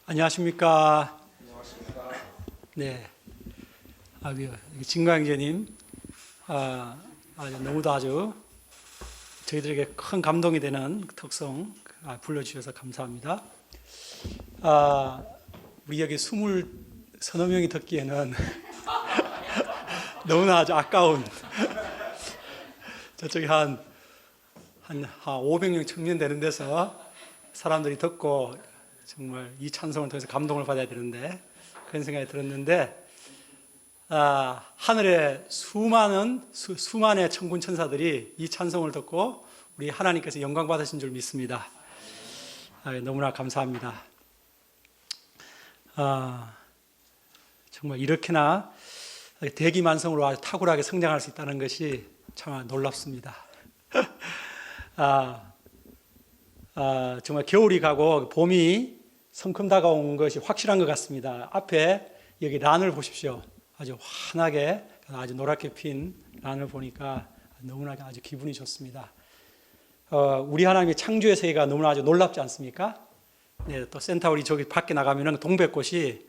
안녕하십니까. 안녕하십니까. 네. 진광재님, 너무도 아주 저희들에게 큰 감동이 되는 특성 불러주셔서 감사합니다. 우리 여기 20서너 명이 듣기에는 너무나 아주 아까운 저쪽에 한 500명 청년 되는 데서 사람들이 듣고 정말 이 찬송을 통해서 감동을 받아야 되는데 그런 생각이 들었는데 하늘에 수만의 천군 천사들이 이 찬송을 듣고 우리 하나님께서 영광 받으신 줄 믿습니다. 너무나 감사합니다. 정말 이렇게나 대기만성으로 아주 탁월하게 성장할 수 있다는 것이 참 놀랍습니다. 정말 겨울이 가고 봄이 성큼 다가온 것이 확실한 것 같습니다. 앞에 여기 란을 보십시오. 아주 환하게 아주 노랗게 핀 란을 보니까 너무나 아주 기분이 좋습니다. 우리 하나님의 창조의 세계가 너무나 아주 놀랍지 않습니까? 네, 또 센타우리 저기 밖에 나가면 동백꽃이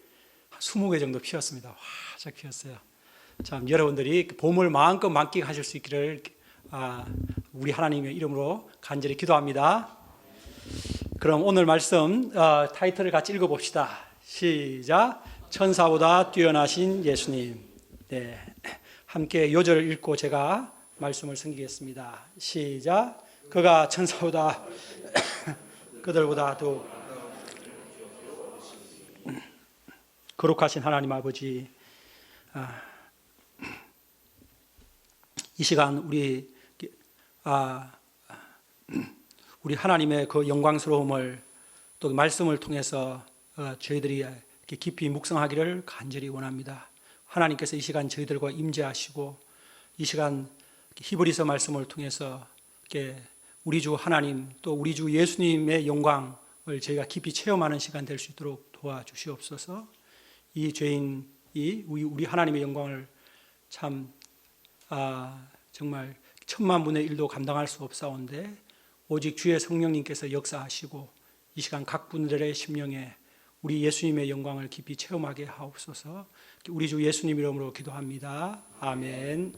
20개 정도 피었습니다. 활짝 피었어요. 참 여러분들이 봄을 마음껏 만끽하실 수 있기를 우리 하나님의 이름으로 간절히 기도합니다. 그럼 오늘 말씀 타이틀을 같이 읽어봅시다. 시작. 천사보다 뛰어나신 예수님. 네, 함께 요절을 읽고 제가 말씀을 섬기겠습니다. 시작. 그가 천사보다 그들보다 더 거룩하신 하나님 아버지, 이 시간 우리 하나님의 그 영광스러움을 또 말씀을 통해서 저희들이 깊이 묵상하기를 간절히 원합니다. 하나님께서 이 시간 저희들과 임재하시고 이 시간 히브리서 말씀을 통해서 우리 주 하나님 또 우리 주 예수님의 영광을 저희가 깊이 체험하는 시간 될 수 있도록 도와주시옵소서. 이 죄인이 우리 하나님의 영광을 참 정말 10,000,000분의 1도 감당할 수 없사온데 오직 주의 성령님께서 역사하시고 이 시간 각 분들의 심령에 우리 예수님의 영광을 깊이 체험하게 하옵소서. 우리 주 예수님 이름으로 기도합니다. 아멘.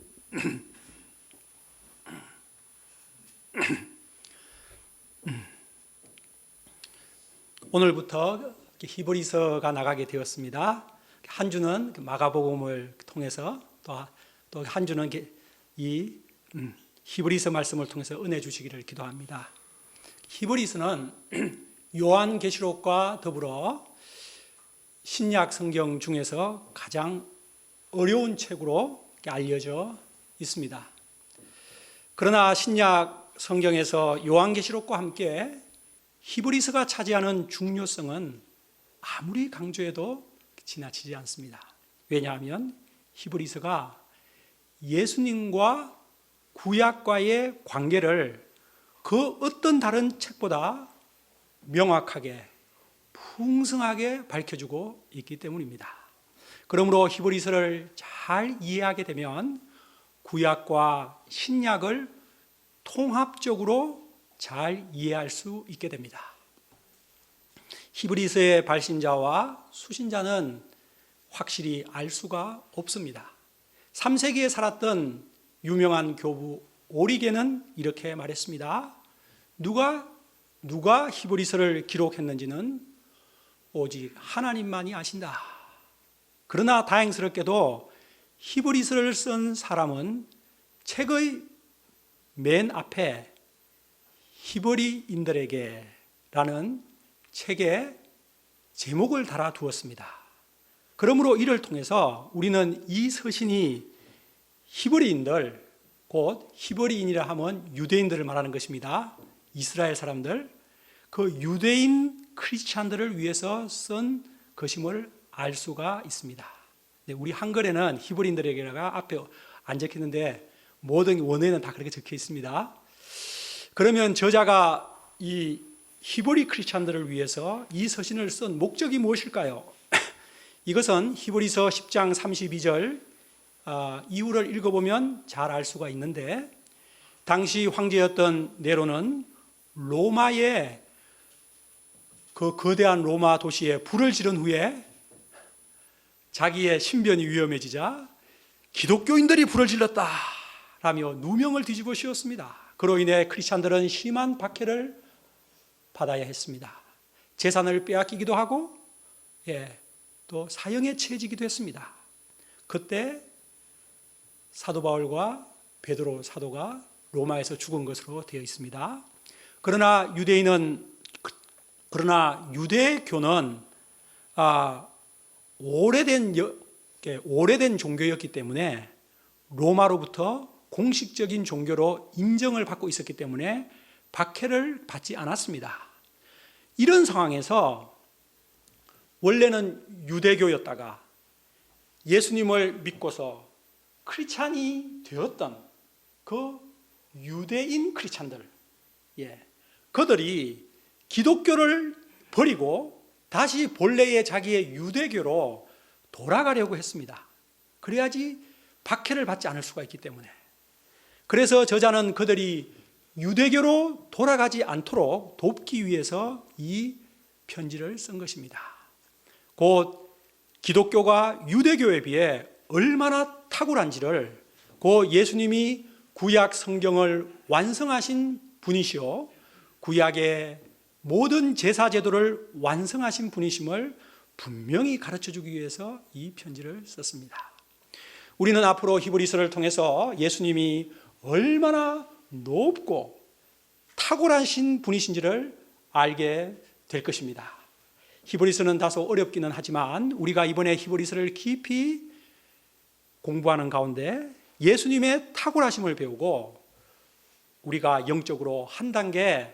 오늘부터 히브리서가 나가게 되었습니다. 한 주는 마가복음을 통해서 또 한 주는 이 히브리서 말씀을 통해서 은혜 주시기를 기도합니다. 히브리서는 요한계시록과 더불어 신약 성경 중에서 가장 어려운 책으로 알려져 있습니다. 그러나 신약 성경에서 요한계시록과 함께 히브리서가 차지하는 중요성은 아무리 강조해도 지나치지 않습니다. 왜냐하면 히브리서가 예수님과 구약과의 관계를 그 어떤 다른 책보다 명확하게 풍성하게 밝혀주고 있기 때문입니다. 그러므로 히브리서를 잘 이해하게 되면 구약과 신약을 통합적으로 잘 이해할 수 있게 됩니다. 히브리서의 발신자와 수신자는 확실히 알 수가 없습니다. 3세기에 살았던 유명한 교부 오리게는 이렇게 말했습니다. 누가 히브리서를 기록했는지는 오직 하나님만이 아신다. 그러나 다행스럽게도 히브리서를 쓴 사람은 책의 맨 앞에 히브리인들에게 라는 책에 제목을 달아두었습니다. 그러므로 이를 통해서 우리는 이 서신이 히브리인들, 곧 히브리인이라 하면 유대인들을 말하는 것입니다. 이스라엘 사람들, 그 유대인 크리스찬들을 위해서 쓴 것임을 알 수가 있습니다. 우리 한글에는 히브리인들에게가 앞에 안 적혔는데 모든 원어에는 다 그렇게 적혀 있습니다. 그러면 저자가 이 히브리 크리스찬들을 위해서 이 서신을 쓴 목적이 무엇일까요? 이것은 히브리서 10장 32절 이후를 읽어보면 잘 알 수가 있는데, 당시 황제였던 네로는 로마의 그 거대한 로마 도시에 불을 지른 후에 자기의 신변이 위험해지자 기독교인들이 불을 질렀다 라며 누명을 뒤집어 씌웠습니다. 그로 인해 크리스찬들은 심한 박해를 받아야 했습니다. 재산을 빼앗기기도 하고 또 사형에 처해지기도 했습니다. 그때 사도 바울과 베드로 사도가 로마에서 죽은 것으로 되어 있습니다. 그러나 유대교는 오래된 종교였기 때문에 로마로부터 공식적인 종교로 인정을 받고 있었기 때문에 박해를 받지 않았습니다. 이런 상황에서 원래는 유대교였다가 예수님을 믿고서 크리스찬이 되었던 그 유대인 크리스찬들, 그들이 기독교를 버리고 다시 본래의 자기의 유대교로 돌아가려고 했습니다. 그래야지 박해를 받지 않을 수가 있기 때문에. 그래서 저자는 그들이 유대교로 돌아가지 않도록 돕기 위해서 이 편지를 쓴 것입니다. 곧 기독교가 유대교에 비해 얼마나 탁월한지를 예수님이 구약 성경을 완성하신 분이시오 구약의 모든 제사 제도를 완성하신 분이심을 분명히 가르쳐주기 위해서 이 편지를 썼습니다. 우리는 앞으로 히브리서를 통해서 예수님이 얼마나 높고 탁월하신 분이신지를 알게 될 것입니다. 히브리서는 다소 어렵기는 하지만 우리가 이번에 히브리서를 깊이 공부하는 가운데 예수님의 탁월하심을 배우고 우리가 영적으로 한 단계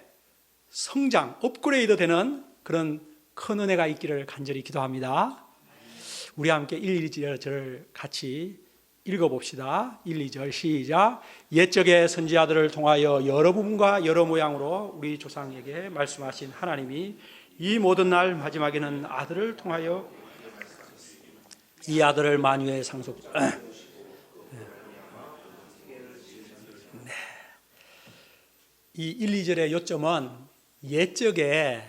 성장, 업그레이드 되는 그런 큰 은혜가 있기를 간절히 기도합니다. 우리 함께 1, 2절을 같이 읽어봅시다. 1, 2절 시작. 옛적의 선지자들을 통하여 여러 부분과 여러 모양으로 우리 조상에게 말씀하신 하나님이 이 모든 날 마지막에는 아들을 통하여 이 아들을 만유의 상속 이 1, 2절의 요점은 옛적에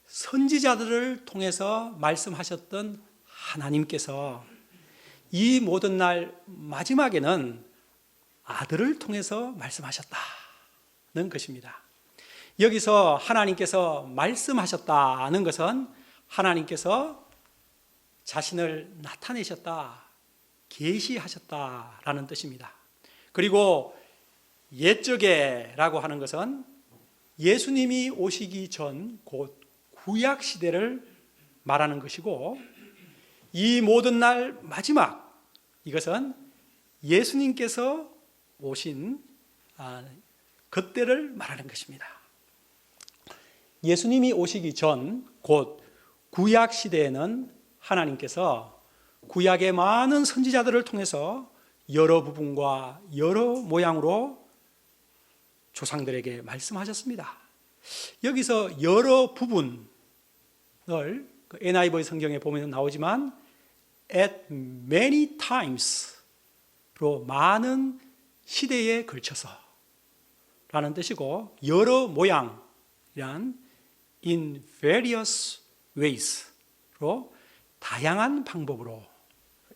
선지자들을 통해서 말씀하셨던 하나님께서 이 모든 날 마지막에는 아들을 통해서 말씀하셨다는 것입니다. 여기서 하나님께서 말씀하셨다는 것은 하나님께서 자신을 나타내셨다, 계시하셨다라는 뜻입니다. 그리고 옛적에라고 하는 것은 예수님이 오시기 전 곧 구약 시대를 말하는 것이고, 이 모든 날 마지막, 이것은 예수님께서 오신 그때를 말하는 것입니다. 예수님이 오시기 전 곧 구약 시대에는 하나님께서 구약의 많은 선지자들을 통해서 여러 부분과 여러 모양으로 조상들에게 말씀하셨습니다. 여기서 여러 부분을 NIV 성경에 보면 나오지만 at many times로 많은 시대에 걸쳐서 라는 뜻이고, 여러 모양이란 in various ways로 다양한 방법으로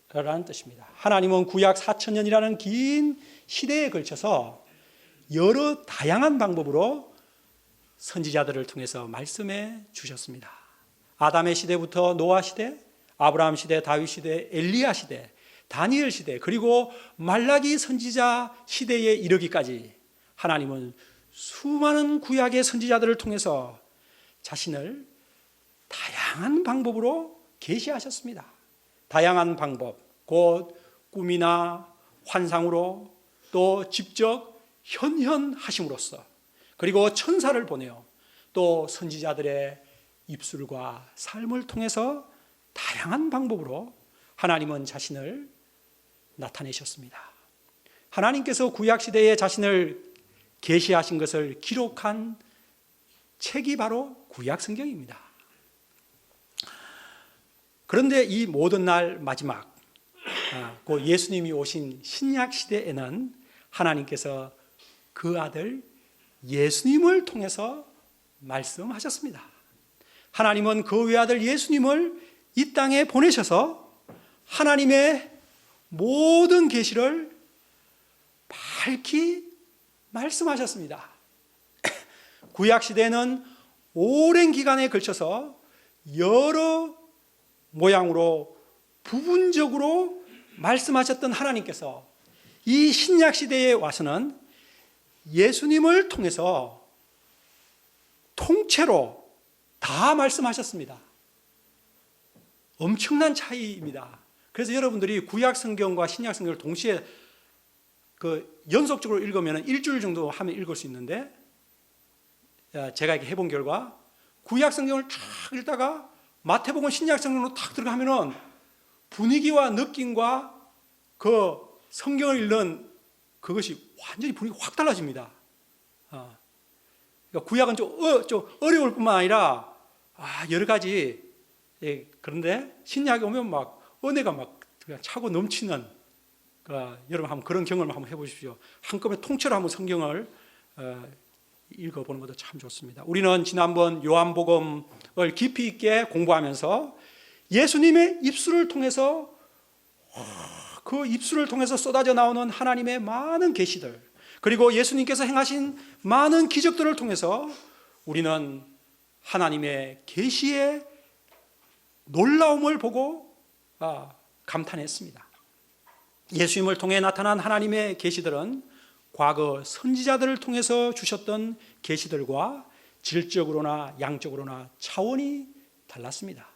라는 뜻입니다. 하나님은 구약 4,000년이라는 긴 시대에 걸쳐서 여러 다양한 방법으로 선지자들을 통해서 말씀해 주셨습니다. 아담의 시대부터 노아 시대, 아브라함 시대, 다윗 시대, 엘리야 시대, 다니엘 시대, 그리고 말라기 선지자 시대에 이르기까지 하나님은 수많은 구약의 선지자들을 통해서 자신을 다양한 방법으로 계시하셨습니다. 다양한 방법, 곧 꿈이나 환상으로, 또 직접 현현하심으로써, 그리고 천사를 보내어 또 선지자들의 입술과 삶을 통해서 다양한 방법으로 하나님은 자신을 나타내셨습니다. 하나님께서 구약시대에 자신을 계시하신 것을 기록한 책이 바로 구약성경입니다. 그런데 이 모든 날 마지막, 그 예수님이 오신 신약시대에는 하나님께서 그 아들 예수님을 통해서 말씀하셨습니다. 하나님은 그 외아들 예수님을 이 땅에 보내셔서 하나님의 모든 계시를 밝히 말씀하셨습니다. 구약시대에는 오랜 기간에 걸쳐서 여러 모양으로 부분적으로 말씀하셨던 하나님께서 이 신약시대에 와서는 예수님을 통해서 통째로 다 말씀하셨습니다. 엄청난 차이입니다. 그래서 여러분들이 구약 성경과 신약 성경을 동시에 연속적으로 읽으면 일주일 정도 하면 읽을 수 있는데, 제가 이렇게 해본 결과 구약 성경을 쫙 읽다가 마태복음 신약 성경으로 탁 들어가면은 분위기와 느낌과 그 성경을 읽는 그것이 완전히 분위기가 확 달라집니다. 그러니까 구약은 좀 어려울 뿐만 아니라 여러 가지, 그런데 신약에 오면 막 은혜가 막 그냥 차고 넘치는, 여러분 한번 그런 경험을 한번 해보십시오. 한꺼번에 통째로 한번 성경을 읽어보는 것도 참 좋습니다. 우리는 지난번 요한복음을 깊이 있게 공부하면서 예수님의 입술을 통해서, 그 입술을 통해서 쏟아져 나오는 하나님의 많은 계시들, 그리고 예수님께서 행하신 많은 기적들을 통해서 우리는 하나님의 계시의 놀라움을 보고 감탄했습니다. 예수님을 통해 나타난 하나님의 계시들은 과거 선지자들을 통해서 주셨던 계시들과 질적으로나 양적으로나 차원이 달랐습니다.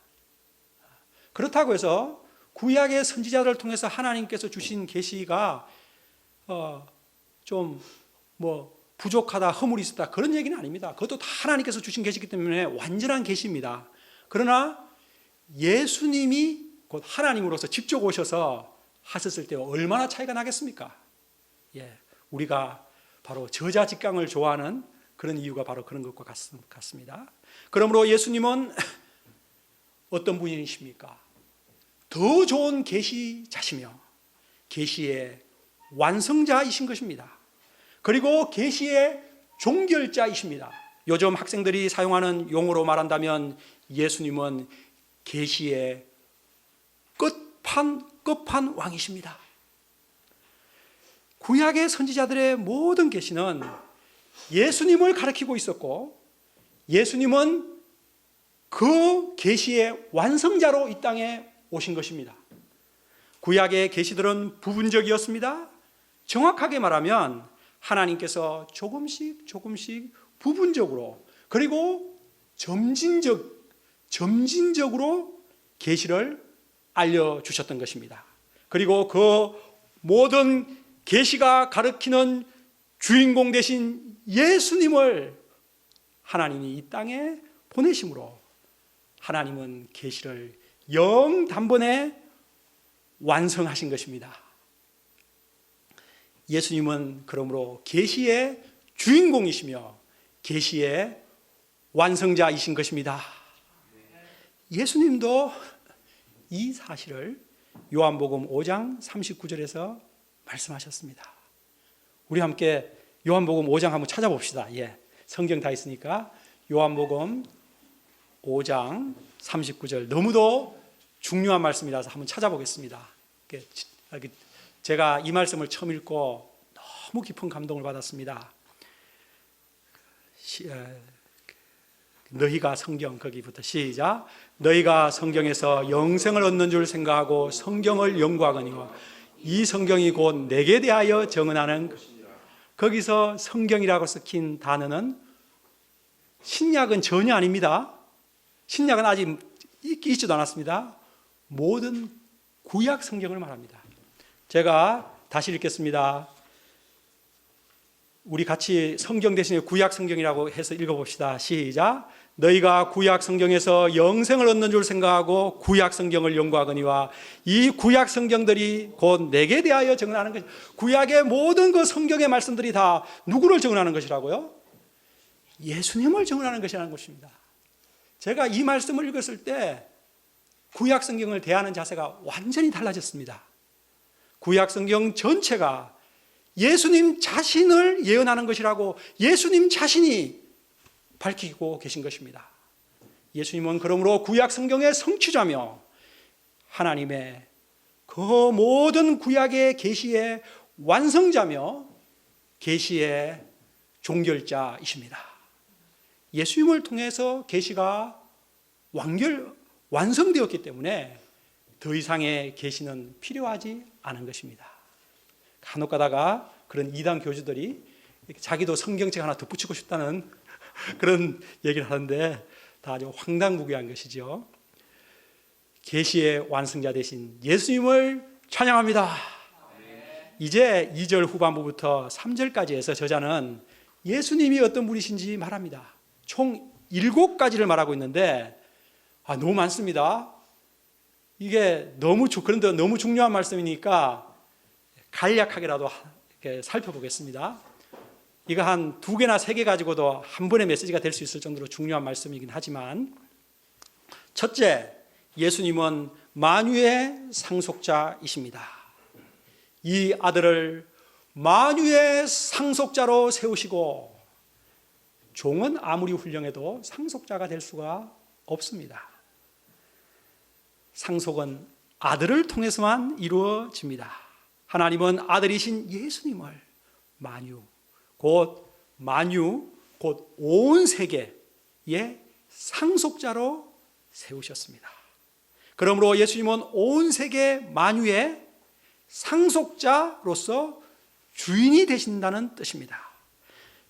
그렇다고 해서 구약의 선지자들을 통해서 하나님께서 주신 계시가 좀 부족하다, 허물이 있었다, 그런 얘기는 아닙니다. 그것도 다 하나님께서 주신 계시이기 때문에 완전한 계시입니다. 그러나 예수님이 곧 하나님으로서 직접 오셔서 하셨을 때 얼마나 차이가 나겠습니까? 우리가 바로 저자직강을 좋아하는 그런 이유가 바로 그런 것과 같습니다. 그러므로 예수님은 어떤 분이십니까? 더 좋은 계시자시며 계시의 완성자이신 것입니다. 그리고 계시의 종결자이십니다. 요즘 학생들이 사용하는 용어로 말한다면 예수님은 계시의 끝판왕이십니다. 구약의 선지자들의 모든 계시는 예수님을 가리키고 있었고, 예수님은 그 계시의 완성자로 이 땅에 오신 것입니다. 구약의 계시들은 부분적이었습니다. 정확하게 말하면 하나님께서 조금씩 부분적으로, 그리고 점진적으로 계시를 알려주셨던 것입니다. 그리고 그 모든 계시가 가리키는 주인공 되신 예수님을 하나님이 이 땅에 보내심으로 하나님은 계시를 영단번에 완성하신 것입니다. 예수님은 그러므로 계시의 주인공이시며 계시의 완성자이신 것입니다. 예수님도 이 사실을 요한복음 5장 39절에서 말씀하셨습니다. 우리 함께 요한복음 5장 한번 찾아봅시다. 성경 다 있으니까 요한복음 5장 39절, 너무도 중요한 말씀이라서 한번 찾아보겠습니다. 제가 이 말씀을 처음 읽고 너무 깊은 감동을 받았습니다. 너희가 성경, 거기부터 시작. 너희가 성경에서 영생을 얻는 줄 생각하고 성경을 연구하거니와 이 성경이 곧 내게 대하여 증언하는 것이니라. 거기서 성경이라고 섞인 단어는 신약은 전혀 아닙니다. 신약은 아직 있지도 않았습니다. 모든 구약 성경을 말합니다. 제가 다시 읽겠습니다. 우리 같이 성경 대신에 구약 성경이라고 해서 읽어봅시다. 시작. 너희가 구약 성경에서 영생을 얻는 줄 생각하고 구약 성경을 연구하거니와 이 구약 성경들이 곧 내게 대하여 증언하는 것. 구약의 모든 그 성경의 말씀들이 다 누구를 증언하는 것이라고요? 예수님을 증언하는 것이라는 것입니다. 제가 이 말씀을 읽었을 때 구약 성경을 대하는 자세가 완전히 달라졌습니다. 구약 성경 전체가 예수님 자신을 예언하는 것이라고 예수님 자신이 밝히고 계신 것입니다. 예수님은 그러므로 구약 성경의 성취자며 하나님의 그 모든 구약의 계시의 완성자며 계시의 종결자이십니다. 예수님을 통해서 계시가 완성되었기 때문에 더 이상의 계시는 필요하지 않은 것입니다. 간혹 가다가 그런 이단 교주들이 자기도 성경책 하나 덧붙이고 싶다는 그런 얘기를 하는데 다 아주 황당무계한 것이죠. 계시의 완성자 되신 예수님을 찬양합니다. 이제 2절 후반부부터 3절까지 해서 저자는 예수님이 어떤 분이신지 말합니다. 총 7가지를 말하고 있는데 너무 많습니다. 이게 그런데 너무 중요한 말씀이니까 간략하게라도 이렇게 살펴보겠습니다. 이거 한 2개나 3개 가지고도 한 번의 메시지가 될 수 있을 정도로 중요한 말씀이긴 하지만, 첫째, 예수님은 만유의 상속자이십니다. 이 아들을 만유의 상속자로 세우시고 종은 아무리 훌륭해도 상속자가 될 수가 없습니다. 상속은 아들을 통해서만 이루어집니다. 하나님은 아들이신 예수님을 만유, 곧 온 세계의 상속자로 세우셨습니다. 그러므로 예수님은 온 세계 만유의 상속자로서 주인이 되신다는 뜻입니다.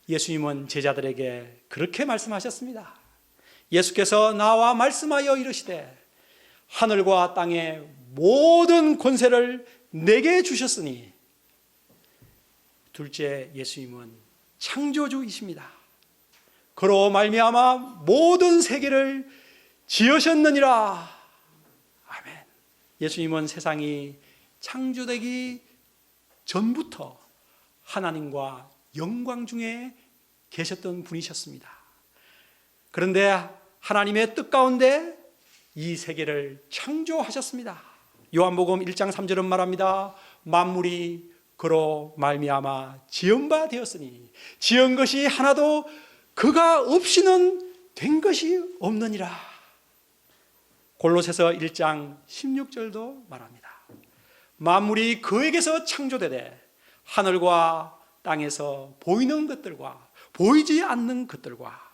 예수님은 제자들에게 그렇게 말씀하셨습니다. 예수께서 나와 말씀하여 이르시되 하늘과 땅의 모든 권세를 내게 주셨으니, 둘째, 예수님은 창조주이십니다. 그로 말미암아 모든 세계를 지으셨느니라. 아멘. 예수님은 세상이 창조되기 전부터 하나님과 영광 중에 계셨던 분이셨습니다. 그런데 하나님의 뜻 가운데 이 세계를 창조하셨습니다. 요한복음 1장 3절은 말합니다. 만물이 그로 말미암아 지은 바 되었으니 지은 것이 하나도 그가 없이는 된 것이 없느니라. 골로새서 1장 16절도 말합니다. 만물이 그에게서 창조되되 하늘과 땅에서 보이는 것들과 보이지 않는 것들과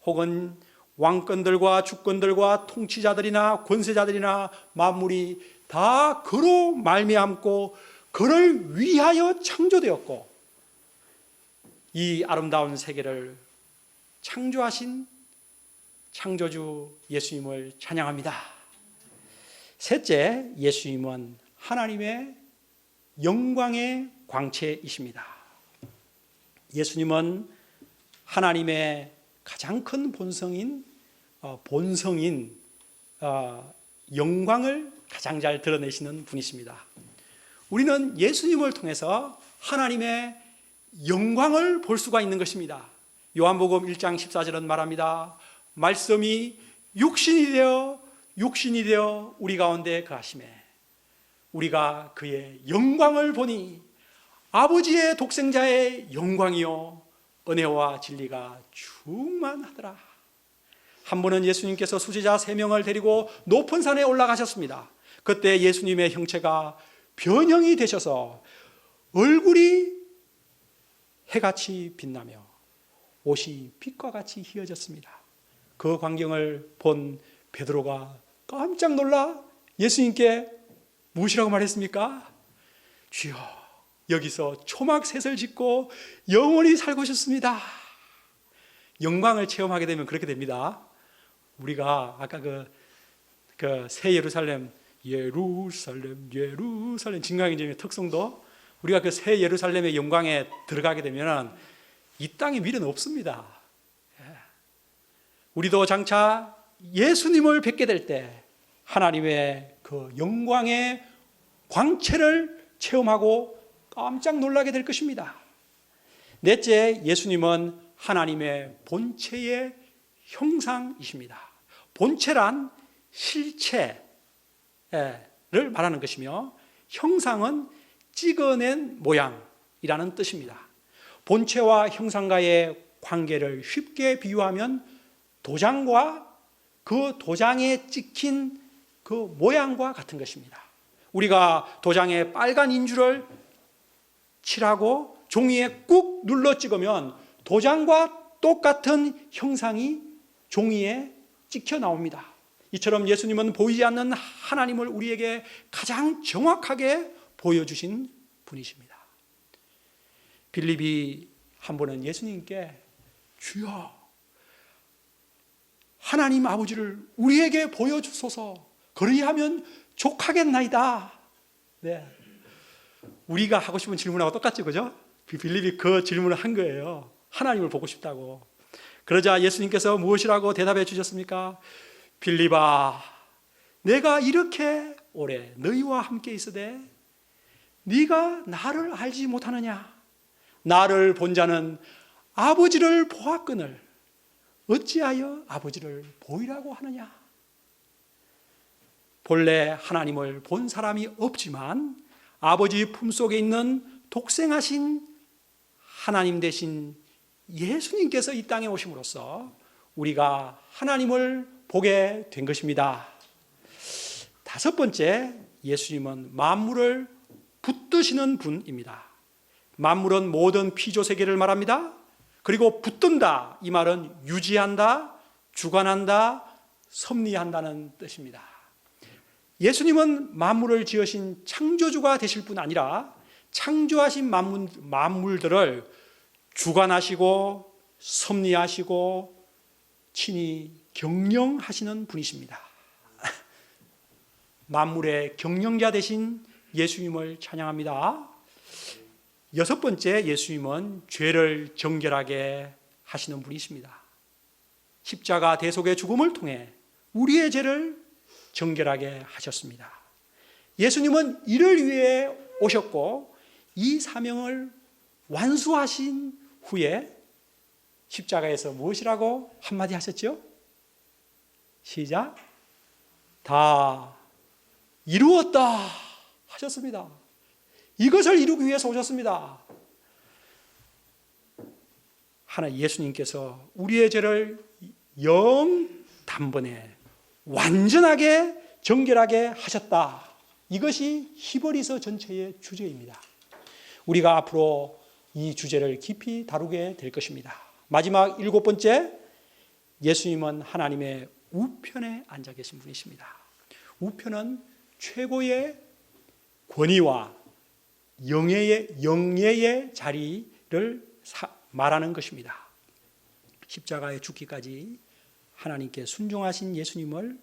혹은 왕권들과 주권들과 통치자들이나 권세자들이나 만물이 다 그로 말미암고 그를 위하여 창조되었고, 이 아름다운 세계를 창조하신 창조주 예수님을 찬양합니다. 셋째, 예수님은 하나님의 영광의 광채이십니다. 예수님은 하나님의 가장 큰 본성인 영광을 가장 잘 드러내시는 분이십니다. 우리는 예수님을 통해서 하나님의 영광을 볼 수가 있는 것입니다. 요한복음 1장 14절은 말합니다. 말씀이 육신이 되어 우리 가운데 거하시매 우리가 그의 영광을 보니 아버지의 독생자의 영광이요 은혜와 진리가 충만하더라. 한 번은 예수님께서 수제자 3명을 데리고 높은 산에 올라가셨습니다. 그때 예수님의 형체가 변형이 되셔서 얼굴이 해같이 빛나며 옷이 빛과 같이 희어졌습니다. 그 광경을 본 베드로가 깜짝 놀라 예수님께 무엇이라고 말했습니까? 주여, 여기서 초막셋을 짓고 영원히 살고 싶습니다. 영광을 체험하게 되면 그렇게 됩니다. 우리가 아까 그 새 예루살렘 진강의점의 특성도, 우리가 그 새 예루살렘의 영광에 들어가게 되면 이 땅에 미래는 없습니다. 우리도 장차 예수님을 뵙게 될 때 하나님의 그 영광의 광채를 체험하고 깜짝 놀라게 될 것입니다. 넷째, 예수님은 하나님의 본체의 형상이십니다. 본체란 실체를 말하는 것이며, 형상은 찍어낸 모양이라는 뜻입니다. 본체와 형상과의 관계를 쉽게 비유하면 도장과 그 도장에 찍힌 그 모양과 같은 것입니다. 우리가 도장에 빨간 인주를 칠하고 종이에 꾹 눌러 찍으면 도장과 똑같은 형상이 종이에 찍혀 나옵니다. 이처럼 예수님은 보이지 않는 하나님을 우리에게 가장 정확하게 보여주신 분이십니다. 빌립이 한 번은 예수님께 주여 하나님 아버지를 우리에게 보여주소서, 그리하면 족하겠나이다. 네. 우리가 하고 싶은 질문하고 똑같죠, 그죠? 빌립이 그 질문을 한 거예요. 하나님을 보고 싶다고. 그러자 예수님께서 무엇이라고 대답해 주셨습니까? 빌립아, 내가 이렇게 오래 너희와 함께 있으되 네가 나를 알지 못하느냐? 나를 본 자는 아버지를 보았거늘 어찌하여 아버지를 보이라고 하느냐? 본래 하나님을 본 사람이 없지만 아버지 품속에 있는 독생하신 하나님 되신 예수님께서 이 땅에 오심으로써 우리가 하나님을 보게 된 것입니다. 다섯 번째, 예수님은 만물을 붙드시는 분입니다. 만물은 모든 피조 세계를 말합니다. 그리고 붙든다, 이 말은 유지한다, 주관한다, 섭리한다는 뜻입니다. 예수님은 만물을 지으신 창조주가 되실 뿐 아니라 창조하신 만물들을 주관하시고 섭리하시고 친히 경영하시는 분이십니다. 만물의 경영자 되신 예수님을 찬양합니다. 여섯 번째, 예수님은 죄를 정결하게 하시는 분이십니다. 십자가 대속의 죽음을 통해 우리의 죄를 정결하게 하셨습니다. 예수님은 이를 위해 오셨고 이 사명을 완수하신 후에 십자가에서 무엇이라고 한마디 하셨죠? 시작. 다 이루었다 하셨습니다. 이것을 이루기 위해서 오셨습니다. 예수님께서 우리의 죄를 단번에 완전하게 정결하게 하셨다. 이것이 히브리서 전체의 주제입니다. 우리가 앞으로 이 주제를 깊이 다루게 될 것입니다. 마지막 일곱 번째, 예수님은 하나님의 우편에 앉아 계신 분이십니다. 우편은 최고의 권위와 영예의 자리를 말하는 것입니다. 십자가에 죽기까지 하나님께 순종하신 예수님을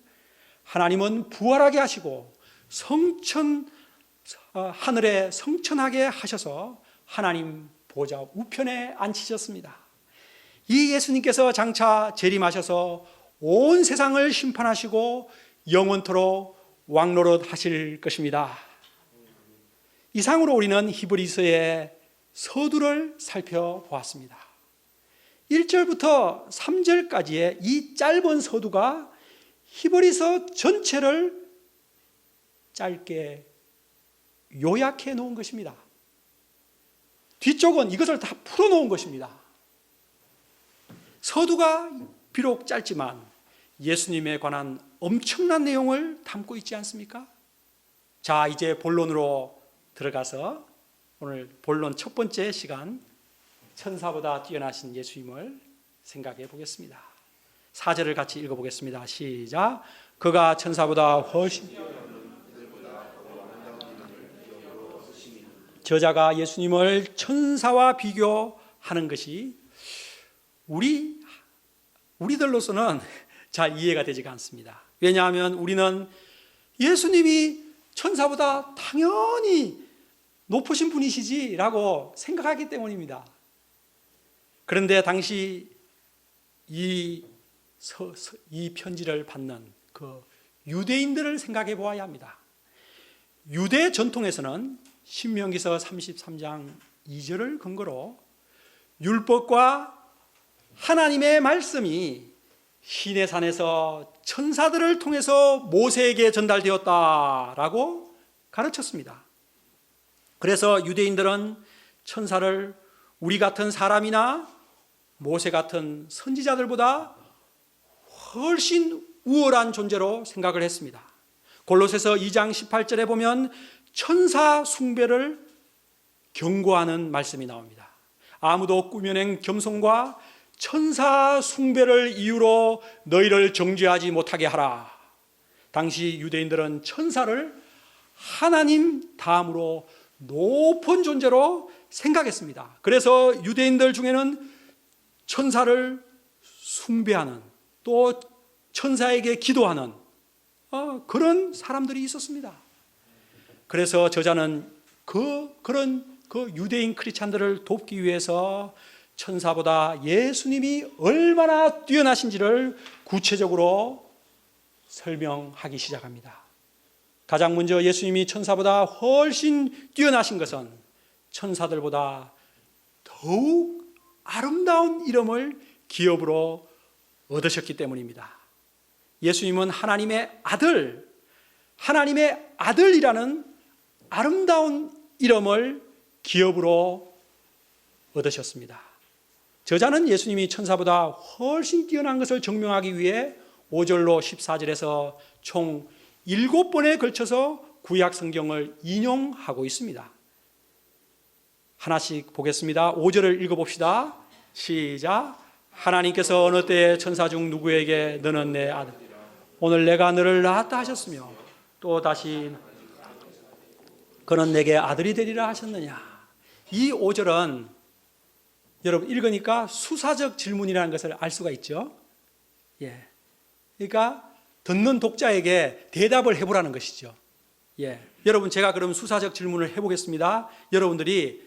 하나님은 부활하게 하시고 하늘에 성천하게 하셔서 하나님 보좌 우편에 앉히셨습니다. 이 예수님께서 장차 재림하셔서 온 세상을 심판하시고 영원토록 왕노릇 하실 것입니다. 이상으로 우리는 히브리서의 서두를 살펴보았습니다. 1절부터 3절까지의 이 짧은 서두가 히브리서 전체를 짧게 요약해 놓은 것입니다. 뒤쪽은 이것을 다 풀어 놓은 것입니다. 서두가 비록 짧지만 예수님에 관한 엄청난 내용을 담고 있지 않습니까? 자, 이제 본론으로 들어가서 오늘 본론 첫 번째 시간, 천사보다 뛰어나신 예수님을 생각해 보겠습니다. 4절을 같이 읽어보겠습니다. 시작. 그가 천사보다 훨씬, 저자가 예수님을 천사와 비교하는 것이 우리들로서는 잘 이해가 되지가 않습니다. 왜냐하면 우리는 예수님이 천사보다 당연히 높으신 분이시지라고 생각하기 때문입니다. 그런데 당시 이 편지를 받는 그 유대인들을 생각해 보아야 합니다. 유대 전통에서는 신명기서 33장 2절을 근거로 율법과 하나님의 말씀이 시내산에서 천사들을 통해서 모세에게 전달되었다라고 가르쳤습니다. 그래서 유대인들은 천사를 우리 같은 사람이나 모세 같은 선지자들보다 훨씬 우월한 존재로 생각을 했습니다. 골로새서 2장 18절에 보면 천사 숭배를 경고하는 말씀이 나옵니다. 아무도 꾸며낸 겸손과 천사 숭배를 이유로 너희를 정죄하지 못하게 하라. 당시 유대인들은 천사를 하나님 다음으로 높은 존재로 생각했습니다. 그래서 유대인들 중에는 천사를 숭배하는, 또 천사에게 기도하는 그런 사람들이 있었습니다. 그래서 저자는 그런 유대인 크리스찬들을 돕기 위해서 천사보다 예수님이 얼마나 뛰어나신지를 구체적으로 설명하기 시작합니다. 가장 먼저 예수님이 천사보다 훨씬 뛰어나신 것은 천사들보다 더욱 아름다운 이름을 기업으로 얻으셨기 때문입니다. 예수님은 하나님의 아들이라는 아름다운 이름을 기업으로 얻으셨습니다. 저자는 예수님이 천사보다 훨씬 뛰어난 것을 증명하기 위해 5절로 14절에서 총 7번에 걸쳐서 구약 성경을 인용하고 있습니다. 하나씩 보겠습니다. 5절을 읽어봅시다. 시작. 하나님께서 어느 때에 천사 중 누구에게 너는 내 아들, 오늘 내가 너를 낳았다 하셨으며 또 다시 그는 내게 아들이 되리라 하셨느냐. 이 5절은 여러분 읽으니까 수사적 질문이라는 것을 알 수가 있죠. 그러니까 듣는 독자에게 대답을 해보라는 것이죠. 여러분 제가 그럼 수사적 질문을 해보겠습니다. 여러분들이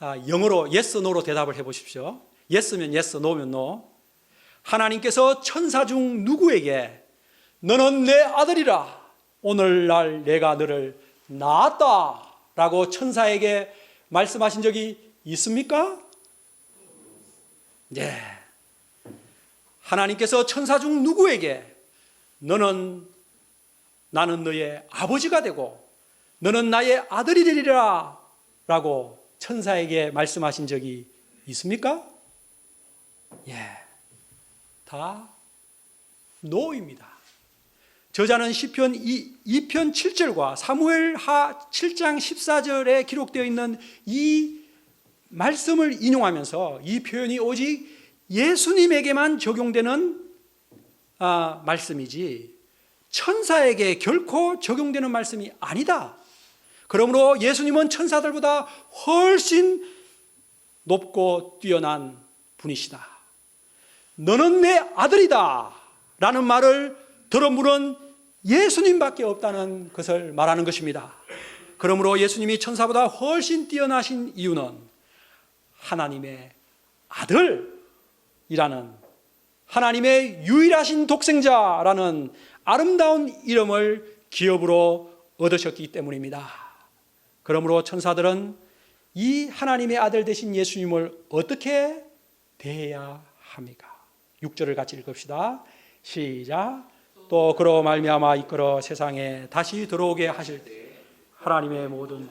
영어로 yes, no로 대답을 해보십시오. yes면 yes, no면 no. 하나님께서 천사 중 누구에게 너는 내 아들이라, 오늘날 내가 너를 낳았다 라고 천사에게 말씀하신 적이 있습니까? 네. 하나님께서 천사 중 누구에게 나는 너의 아버지가 되고 너는 나의 아들이 되리라 라고 천사에게 말씀하신 적이 있습니까? 다 노입니다. 저자는 시편 2편 7절과 사무엘하 7장 14절에 기록되어 있는 이 말씀을 인용하면서 이 표현이 오직 예수님에게만 적용되는 말씀이지 천사에게 결코 적용되는 말씀이 아니다. 그러므로 예수님은 천사들보다 훨씬 높고 뛰어난 분이시다. 너는 내 아들이다 라는 말을 들은 분은 예수님밖에 없다는 것을 말하는 것입니다. 그러므로 예수님이 천사보다 훨씬 뛰어나신 이유는 하나님의 아들이라는, 하나님의 유일하신 독생자라는 아름다운 이름을 기업으로 얻으셨기 때문입니다. 그러므로 천사들은 이 하나님의 아들 되신 예수님을 어떻게 대해야 합니까? 6절을 같이 읽읍시다. 시작. 또 그로 말미암아 이끌어 세상에 다시 들어오게 하실 때 하나님의 모든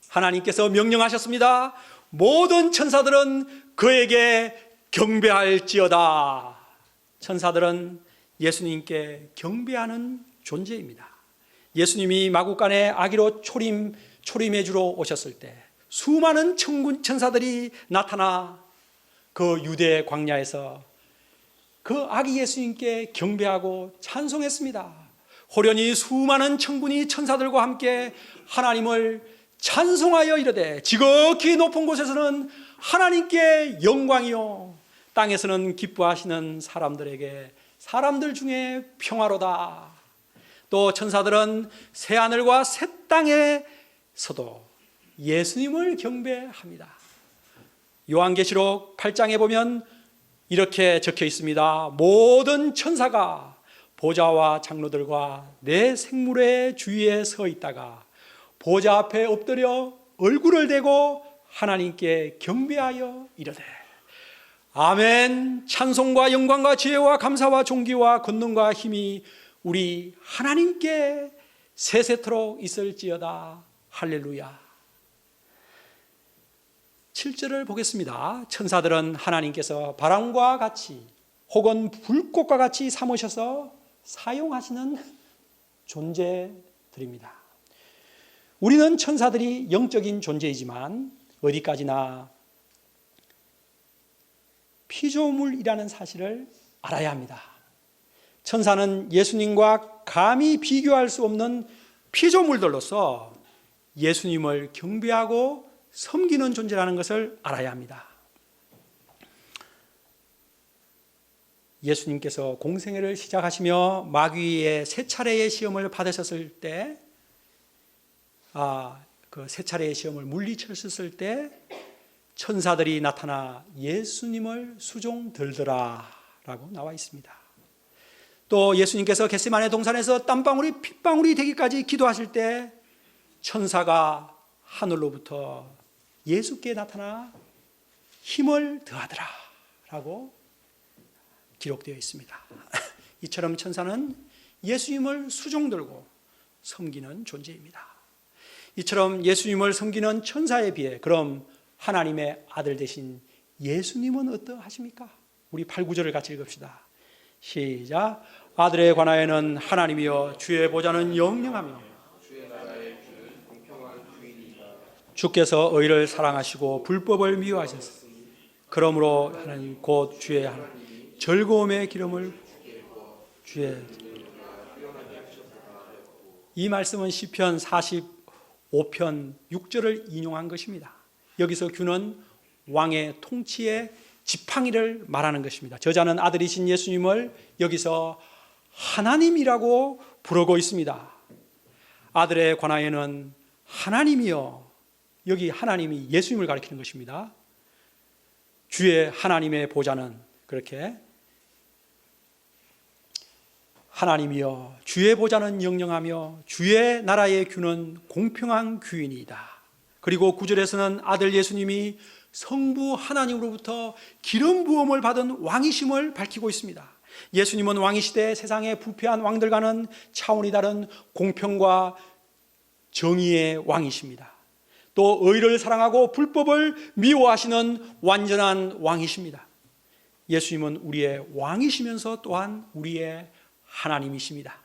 하나님께서 명령하셨습니다. 모든 천사들은 그에게 경배할지어다. 천사들은 예수님께 경배하는 존재입니다. 예수님이 마구간에 아기로 초림해 주러 오셨을 때 수많은 천사들이 나타나 그 유대 광야에서 그 아기 예수님께 경배하고 찬송했습니다. 호련히 수많은 천군이 천사들과 함께 하나님을 찬송하여 이르되 지극히 높은 곳에서는 하나님께 영광이요 땅에서는 기뻐하시는 사람들에게 사람들 중에 평화로다. 또 천사들은 새하늘과 새 땅에서도 예수님을 경배합니다. 요한계시록 8장에 보면 이렇게 적혀 있습니다. 모든 천사가 보좌와 장로들과 내 생물의 주위에 서 있다가 보좌 앞에 엎드려 얼굴을 대고 하나님께 경배하여 이르되 아멘. 찬송과 영광과 지혜와 감사와 존귀와 권능과 힘이 우리 하나님께 세세토록 있을지어다. 할렐루야. 7절을 보겠습니다. 천사들은 하나님께서 바람과 같이 혹은 불꽃과 같이 삼으셔서 사용하시는 존재들입니다. 우리는 천사들이 영적인 존재이지만 어디까지나 피조물이라는 사실을 알아야 합니다. 천사는 예수님과 감히 비교할 수 없는 피조물들로서 예수님을 경배하고 섬기는 존재라는 것을 알아야 합니다. 예수님께서 공생애를 시작하시며 마귀의 세 차례의 시험을 받으셨을 때, 그 세 차례의 시험을 물리쳤을 때 천사들이 나타나 예수님을 수종 들더라라고 나와 있습니다. 또 예수님께서 겟세마네 동산에서 땀방울이 핏방울이 되기까지 기도하실 때 천사가 하늘로부터 예수께 나타나 힘을 더하더라라고 기록되어 있습니다. 이처럼 천사는 예수님을 수종들고 섬기는 존재입니다. 이처럼 예수님을 섬기는 천사에 비해 그럼 하나님의 아들 되신 예수님은 어떠하십니까? 우리 8, 9절을 같이 읽읍시다. 시작. 아들에 관하여는 하나님이여 주의 보좌는 영영하며 주께서 의를 사랑하시고 불법을 미워하셨으니 그러므로 하나님 곧 주의 하나님 즐거움의 기름을 주의 이 말씀은 시편 45편 6절을 인용한 것입니다. 여기서 규는 왕의 통치의 지팡이를 말하는 것입니다. 저자는 아들이신 예수님을 여기서 하나님이라고 부르고 있습니다. 아들에 관하여는 하나님이여, 여기 하나님이 예수님을 가리키는 것입니다. 주의 하나님의 보좌는 그렇게 하나님이여 주의 보좌는 영영하며 주의 나라의 규는 공평한 규이니이다. 그리고 9절에서는 아들 예수님이 성부 하나님으로부터 기름 부음을 받은 왕이심을 밝히고 있습니다. 예수님은 왕이시되 세상의 부패한 왕들과는 차원이 다른 공평과 정의의 왕이십니다. 또 의를 사랑하고 불법을 미워하시는 완전한 왕이십니다. 예수님은 우리의 왕이시면서 또한 우리의 하나님이십니다.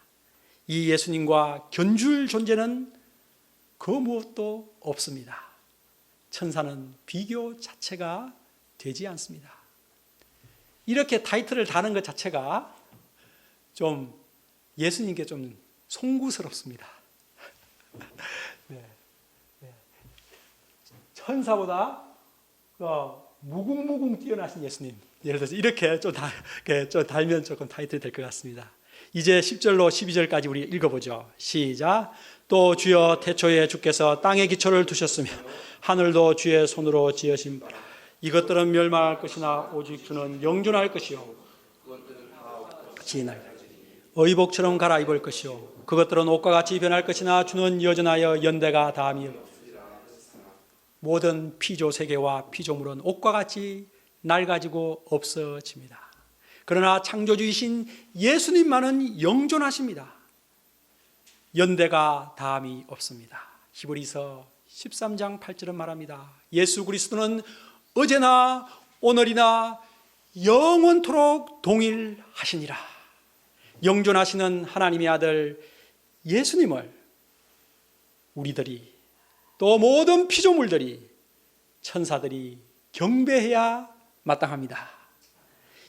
이 예수님과 견줄 존재는 그 무엇도 없습니다. 천사는 비교 자체가 되지 않습니다. 이렇게 타이틀을 다는 것 자체가 좀 예수님께 좀 송구스럽습니다. 네. 천사보다 무궁무궁 뛰어나신 예수님, 예를 들어서 이렇게 좀 달면 조금 타이틀이 될 것 같습니다. 이제 10절로 12절까지 우리 읽어보죠. 시작. 또 주여 태초에 주께서 땅에 기초를 두셨으며 하늘도 주의 손으로 지으신 바라. 이것들은 멸망할 것이나 오직 주는 영존할 것이요 지날 의복처럼 갈아입을 것이요 그것들은 옷과 같이 변할 것이나 주는 여전하여 연대가 다함이 모든 피조 세계와 피조물은 옷과 같이 낡아지고 없어집니다. 그러나 창조주이신 예수님만은 영존하십니다. 연대가 다함이 없습니다. 히브리서 13장 8절은 말합니다. 예수 그리스도는 어제나 오늘이나 영원토록 동일하시니라. 영존하시는 하나님의 아들 예수님을 우리들이 또 모든 피조물들이 천사들이 경배해야 마땅합니다.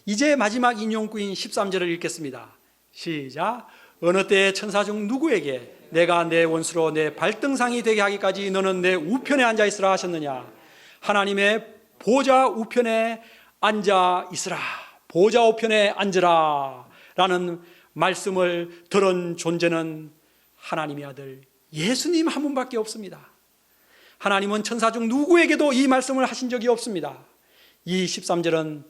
이제 마지막 인용구인 13절을 읽겠습니다. 시작. 어느 때에 천사 중 누구에게 내가 내 원수로 내 발등상이 되게 하기까지 너는 내 우편에 앉아 있으라 하셨느냐. 하나님의 보좌 우편에 앉아 있으라. 보좌 우편에 앉으라 라는 말씀을 들은 존재는 하나님의 아들 예수님 한 분밖에 없습니다. 하나님은 천사 중 누구에게도 이 말씀을 하신 적이 없습니다. 이 13절은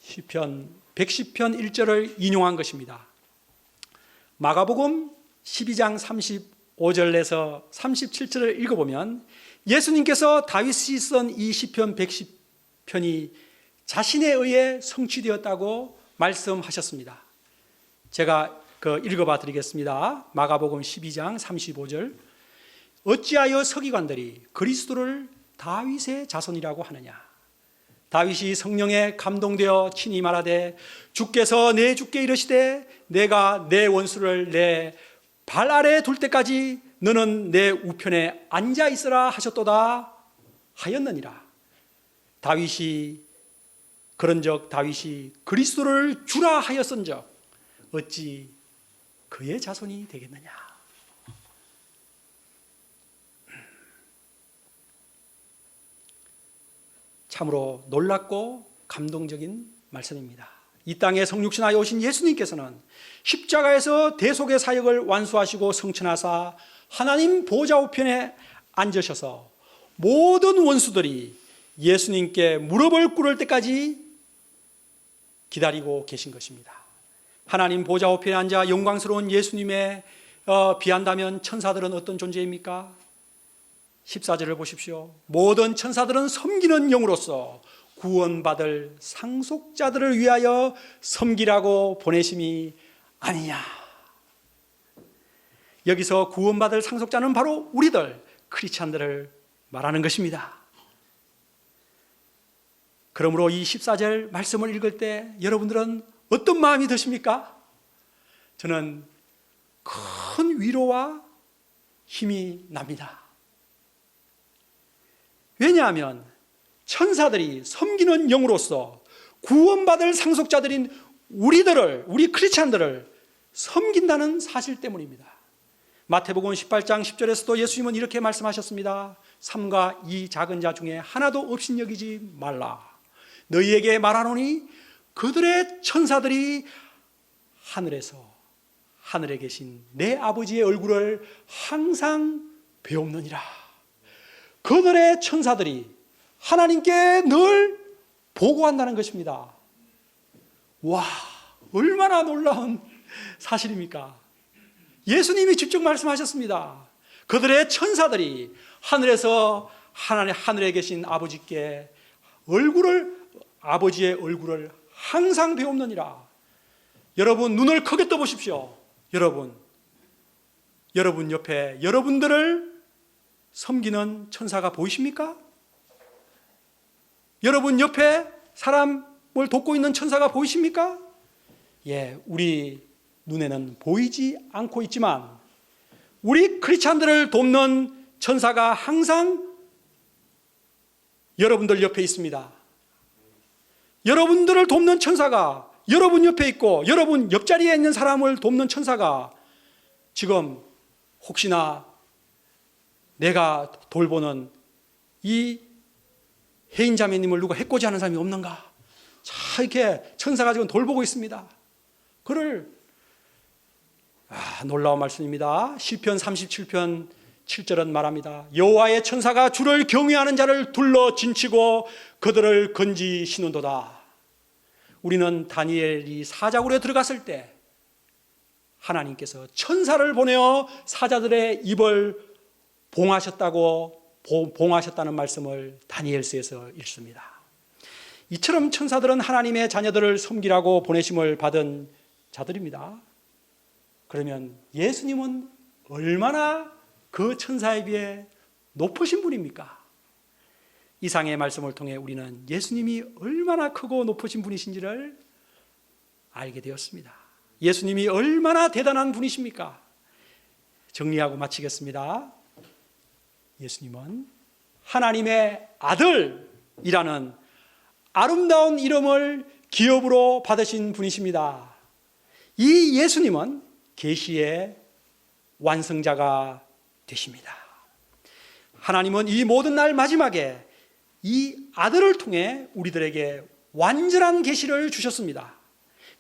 시편 110편 1절을 인용한 것입니다. 마가복음 12장 35절에서 37절을 읽어보면 예수님께서 다윗이 쓴 이 시편 110편이 자신에 의해 성취되었다고 말씀하셨습니다. 제가 읽어봐 드리겠습니다. 마가복음 12장 35절. 어찌하여 서기관들이 그리스도를 다윗의 자손이라고 하느냐? 다윗이 성령에 감동되어 친히 말하되 주께서 내 주께 이르시되 내가 내 원수를 내 발 아래에 둘 때까지 너는 내 우편에 앉아 있으라 하셨도다 하였느니라. 다윗이 그런즉 다윗이 그리스도를 주라 하였은즉 어찌 그의 자손이 되겠느냐? 참으로 놀랍고 감동적인 말씀입니다. 이 땅에 성육신하여 오신 예수님께서는 십자가에서 대속의 사역을 완수하시고 성천하사 하나님 보좌 우편에 앉으셔서 모든 원수들이 예수님께 무릎을 꿇을 때까지 기다리고 계신 것입니다. 하나님 보좌 우편에 앉아 영광스러운 예수님에 비한다면 천사들은 어떤 존재입니까? 14절을 보십시오. 모든 천사들은 섬기는 영으로서 구원받을 상속자들을 위하여 섬기라고 보내심이 아니냐. 여기서 구원받을 상속자는 바로 우리들 크리스찬들을 말하는 것입니다. 그러므로 이 14절 말씀을 읽을 때 여러분들은 어떤 마음이 드십니까? 저는 큰 위로와 힘이 납니다. 왜냐하면 천사들이 섬기는 영으로서 구원받을 상속자들인 우리 크리스찬들을 섬긴다는 사실 때문입니다. 마태복음 18장 10절에서도 예수님은 이렇게 말씀하셨습니다. 삼가 이 작은 자 중에 하나도 없인 여기지 말라. 너희에게 말하노니 그들의 천사들이 하늘에 계신 내 아버지의 얼굴을 항상 배옵느니라. 그들의 천사들이 하나님께 늘 보고한다는 것입니다. 와, 얼마나 놀라운 사실입니까? 예수님이 직접 말씀하셨습니다. 그들의 천사들이 하늘에 계신 아버지께 아버지의 얼굴을 항상 배옵느니라. 여러분 눈을 크게 떠보십시오. 여러분 옆에 여러분들을 섬기는 천사가 보이십니까? 여러분 옆에 사람을 돕고 있는 천사가 보이십니까? 예, 우리 눈에는 보이지 않고 있지만 우리 크리스찬들을 돕는 천사가 항상 여러분들 옆에 있습니다. 여러분들을 돕는 천사가 여러분 옆에 있고 여러분 옆자리에 있는 사람을 돕는 천사가 지금 혹시나 내가 돌보는 이 혜인 자매님을 누가 해코지하는 사람이 없는가? 자, 이렇게 천사가 지금 돌보고 있습니다. 그를 놀라운 말씀입니다. 시편 37편 7절은 말합니다. 여호와의 천사가 주를 경외하는 자를 둘러 진치고 그들을 건지시는도다. 우리는 다니엘이 사자굴에 들어갔을 때 하나님께서 천사를 보내어 사자들의 입을 봉하셨다는 말씀을 다니엘서에서 읽습니다. 이처럼 천사들은 하나님의 자녀들을 섬기라고 보내심을 받은 자들입니다. 그러면 예수님은 얼마나 그 천사에 비해 높으신 분입니까? 이상의 말씀을 통해 우리는 예수님이 얼마나 크고 높으신 분이신지를 알게 되었습니다. 예수님이 얼마나 대단한 분이십니까? 정리하고 마치겠습니다. 예수님은 하나님의 아들이라는 아름다운 이름을 기업으로 받으신 분이십니다. 이 예수님은 계시의 완성자가 되십니다. 하나님은 이 모든 날 마지막에 이 아들을 통해 우리들에게 완전한 계시를 주셨습니다.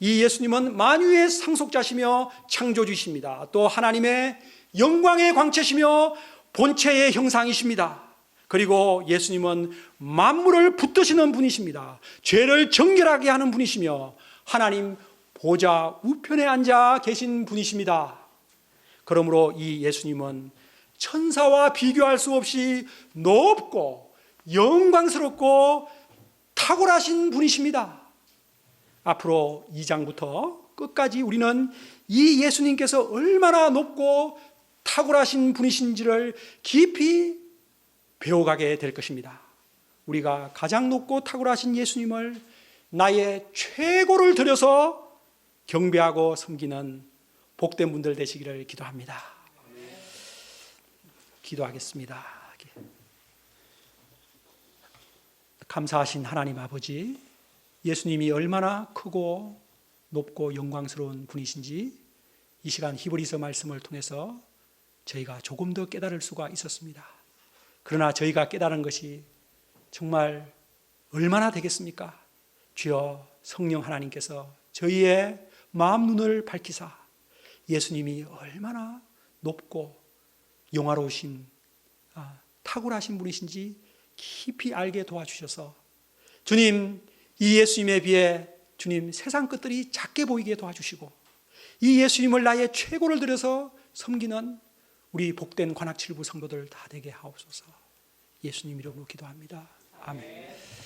이 예수님은 만유의 상속자시며 창조주이십니다. 또 하나님의 영광의 광채시며 본체의 형상이십니다. 그리고 예수님은 만물을 붙드시는 분이십니다. 죄를 정결하게 하는 분이시며 하나님 보좌 우편에 앉아 계신 분이십니다. 그러므로 이 예수님은 천사와 비교할 수 없이 높고 영광스럽고 탁월하신 분이십니다. 앞으로 2장부터 끝까지 우리는 이 예수님께서 얼마나 높고 탁월하신 분이신지를 깊이 배워가게 될 것입니다. 우리가 가장 높고 탁월하신 예수님을 나의 최고를 들여서 경배하고 섬기는 복된 분들 되시기를 기도합니다. 기도하겠습니다. 감사하신 하나님 아버지, 예수님이 얼마나 크고 높고 영광스러운 분이신지 이 시간 히브리서 말씀을 통해서 저희가 조금 더 깨달을 수가 있었습니다. 그러나 저희가 깨달은 것이 정말 얼마나 되겠습니까? 주여 성령 하나님께서 저희의 마음 눈을 밝히사 예수님이 얼마나 높고 영화로우신 탁월하신 분이신지 깊이 알게 도와주셔서 주님, 이 예수님에 비해 주님 세상 것들이 작게 보이게 도와주시고 이 예수님을 나의 최고를 들여서 섬기는 우리 복된 관악칠부 성도들 다 되게 하옵소서. 예수님 이름으로 기도합니다. 아멘.